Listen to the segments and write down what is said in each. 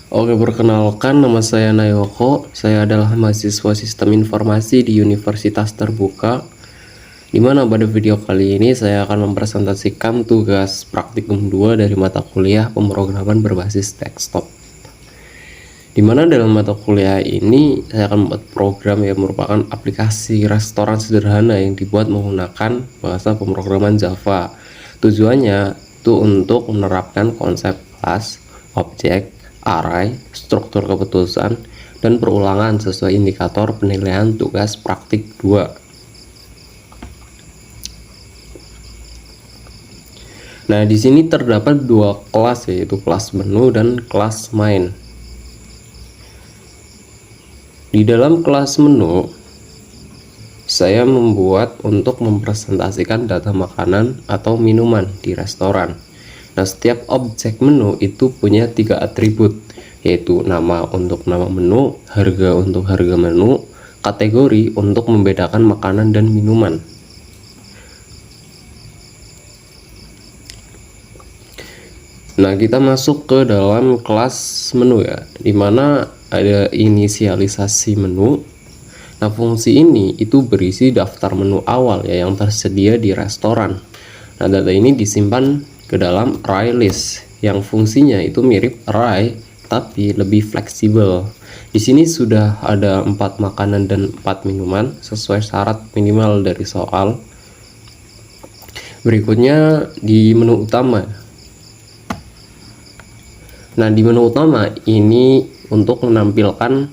Oke, perkenalkan nama saya Nayoko. Saya adalah mahasiswa Sistem Informasi di Universitas Terbuka. Dimana pada video kali ini saya akan mempresentasikan tugas praktikum 2 dari mata kuliah pemrograman berbasis desktop. Dimana dalam mata kuliah ini saya akan membuat program yang merupakan aplikasi restoran sederhana yang dibuat menggunakan bahasa pemrograman Java. Tujuannya itu untuk menerapkan konsep kelas, objek, array, struktur keputusan, dan perulangan sesuai indikator penilaian tugas praktik 2. Nah, di sini terdapat dua kelas, yaitu kelas menu dan kelas main. Di dalam kelas menu, saya membuat untuk mempresentasikan data makanan atau minuman di restoran. Nah, setiap objek menu itu punya 3 atribut, yaitu nama untuk nama menu, harga untuk harga menu, kategori untuk membedakan makanan dan minuman. Nah, kita masuk ke dalam kelas menu ya, dimana ada inisialisasi menu. Nah, fungsi ini itu berisi daftar menu awal ya yang tersedia di restoran. Nah, data ini disimpan ke dalam array list yang fungsinya itu mirip array tapi lebih fleksibel. Di sini sudah ada 4 makanan dan 4 minuman sesuai syarat minimal dari soal. Berikutnya di menu utama. Nah, di menu utama ini untuk menampilkan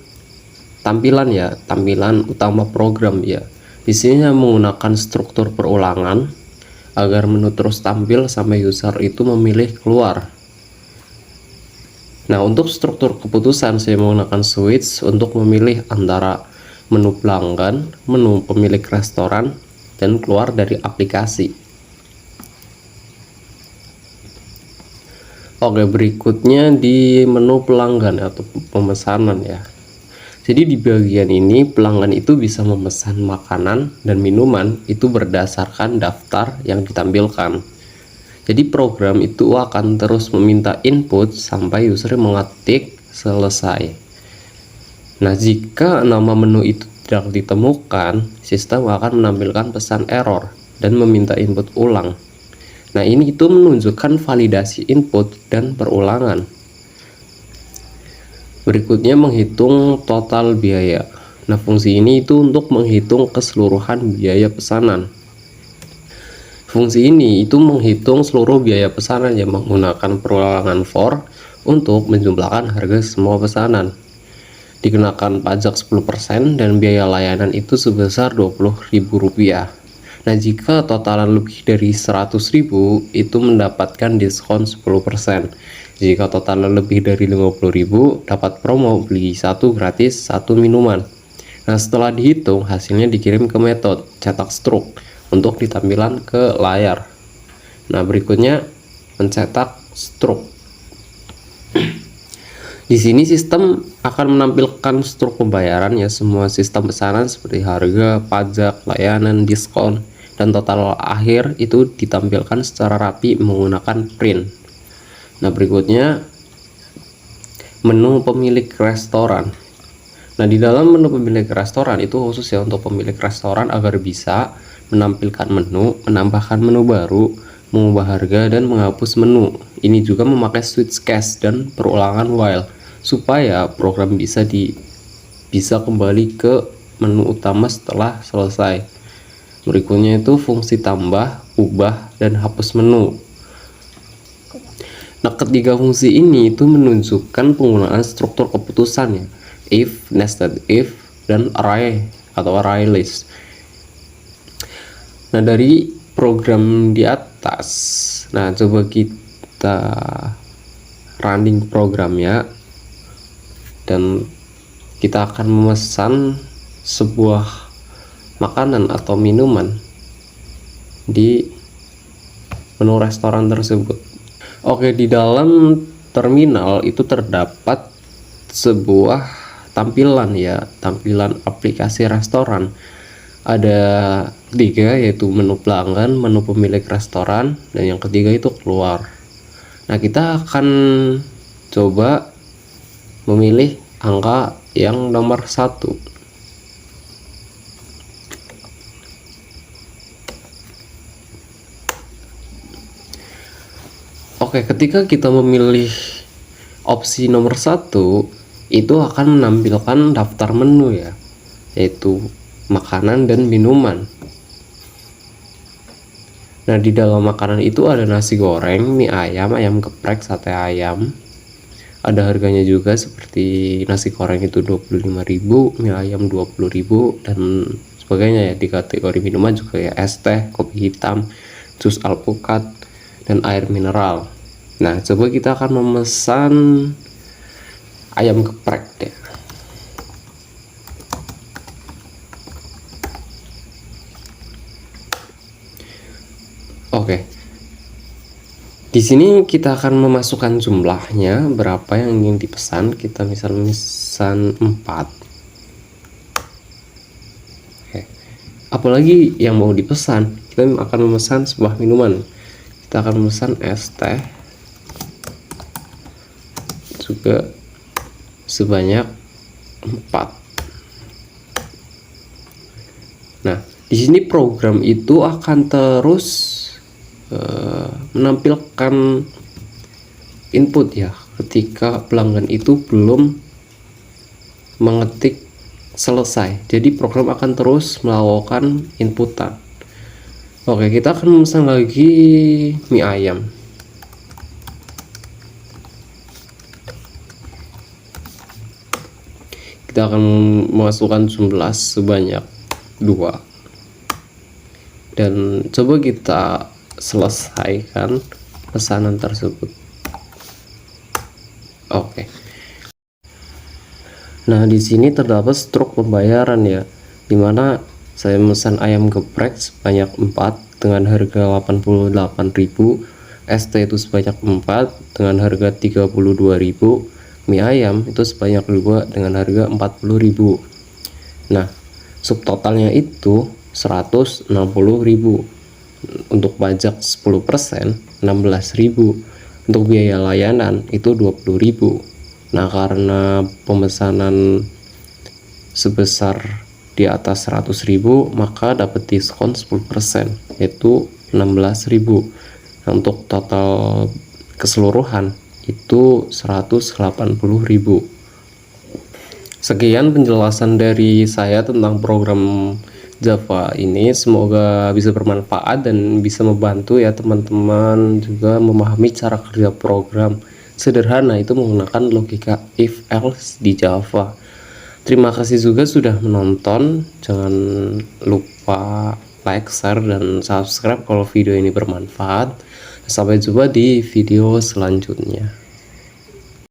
tampilan utama program ya. Di sini saya menggunakan struktur perulangan agar menu terus tampil sampai user itu memilih keluar. Nah, untuk struktur keputusan saya menggunakan switch untuk memilih antara menu pelanggan, menu pemilik restoran, dan keluar dari aplikasi. Oke, berikutnya di menu pelanggan atau pemesanan ya. Jadi di bagian ini pelanggan itu bisa memesan makanan dan minuman itu berdasarkan daftar yang ditampilkan. Jadi program itu akan terus meminta input sampai user mengetik selesai. Nah, jika nama menu itu tidak ditemukan, sistem akan menampilkan pesan error dan meminta input ulang. Nah, ini itu menunjukkan validasi input dan perulangan. Berikutnya menghitung total biaya. Nah, fungsi ini itu untuk menghitung keseluruhan biaya pesanan. Fungsi ini itu menghitung seluruh biaya pesanan yang menggunakan perulangan for untuk menjumlahkan harga semua pesanan. Dikenakan pajak 10% dan biaya layanan itu sebesar Rp20.000. Nah, jika totalan lebih dari 100.000 itu mendapatkan diskon 10%. Jika totalan lebih dari 50.000 dapat promo beli 1 gratis 1 minuman. Nah, setelah dihitung hasilnya dikirim ke metode cetak struk untuk ditampilan ke layar. Nah, berikutnya mencetak struk. Di sini sistem akan menampilkan struk pembayaran ya, semua sistem pesanan seperti harga, pajak, layanan, diskon, dan total akhir itu ditampilkan secara rapi menggunakan print. Nah, berikutnya menu pemilik restoran. Nah, di dalam menu pemilik restoran itu khusus ya untuk pemilik restoran agar bisa menampilkan menu, menambahkan menu baru, mengubah harga, dan menghapus menu. Ini juga memakai switch case dan perulangan while supaya program bisa kembali ke menu utama setelah selesai. Berikutnya itu fungsi tambah, ubah, dan hapus menu. Nah, ketiga fungsi ini itu menunjukkan penggunaan struktur keputusan ya, if, nested if, dan array atau array list. Nah, dari program di atas, nah coba kita running programnya dan kita akan memesan sebuah makanan atau minuman di menu restoran tersebut. Oke, di dalam terminal itu terdapat sebuah tampilan ya, tampilan aplikasi restoran. Ada 3 yaitu menu pelanggan, menu pemilik restoran, dan yang ketiga itu keluar. Nah, kita akan coba memilih angka yang nomor 1. Oke, ketika kita memilih opsi nomor 1, itu akan menampilkan daftar menu ya, yaitu makanan dan minuman. Nah, di dalam makanan itu ada nasi goreng, mie ayam, ayam geprek, sate ayam. Ada harganya juga, seperti nasi goreng itu 25.000, mie ayam 20.000 dan sebagainya ya. Di kategori minuman juga ya, es teh, kopi hitam, jus alpukat, dan air mineral. Nah, coba kita akan memesan ayam geprek deh. Oke. Di sini kita akan memasukkan jumlahnya berapa yang ingin dipesan. Kita memesan 4. Oke. Apalagi yang mau dipesan, kita akan memesan sebuah minuman. Kita akan memesan es teh juga sebanyak 4. Nah, di sini program itu akan terus menampilkan input ya, ketika pelanggan itu belum mengetik selesai. Jadi program akan terus melakukan inputan. Oke, kita akan memesan lagi mie ayam. Kita akan memasukkan jumlah sebanyak 2. Dan coba kita selesaikan pesanan tersebut. Oke. Nah, di sini terdapat struk pembayaran ya, dimana saya memesan ayam geprek sebanyak 4 dengan harga 88.000, ST itu sebanyak 4 dengan harga 32.000, mie ayam itu sebanyak 2 dengan harga 40.000. Nah, subtotalnya itu 160.000. Untuk pajak 10% 16.000, untuk biaya layanan itu 20.000. Nah, karena pemesanan sebesar di atas 100.000, maka dapat diskon 10%, yaitu 16.000. Nah, untuk total keseluruhan itu 180.000. Sekian penjelasan dari saya tentang program Java ini, semoga bisa bermanfaat dan bisa membantu ya teman-teman juga memahami cara kerja program sederhana itu menggunakan logika if else di Java. Terima kasih juga sudah menonton, jangan lupa like, share, dan subscribe kalau video ini bermanfaat. Sampai jumpa di video selanjutnya.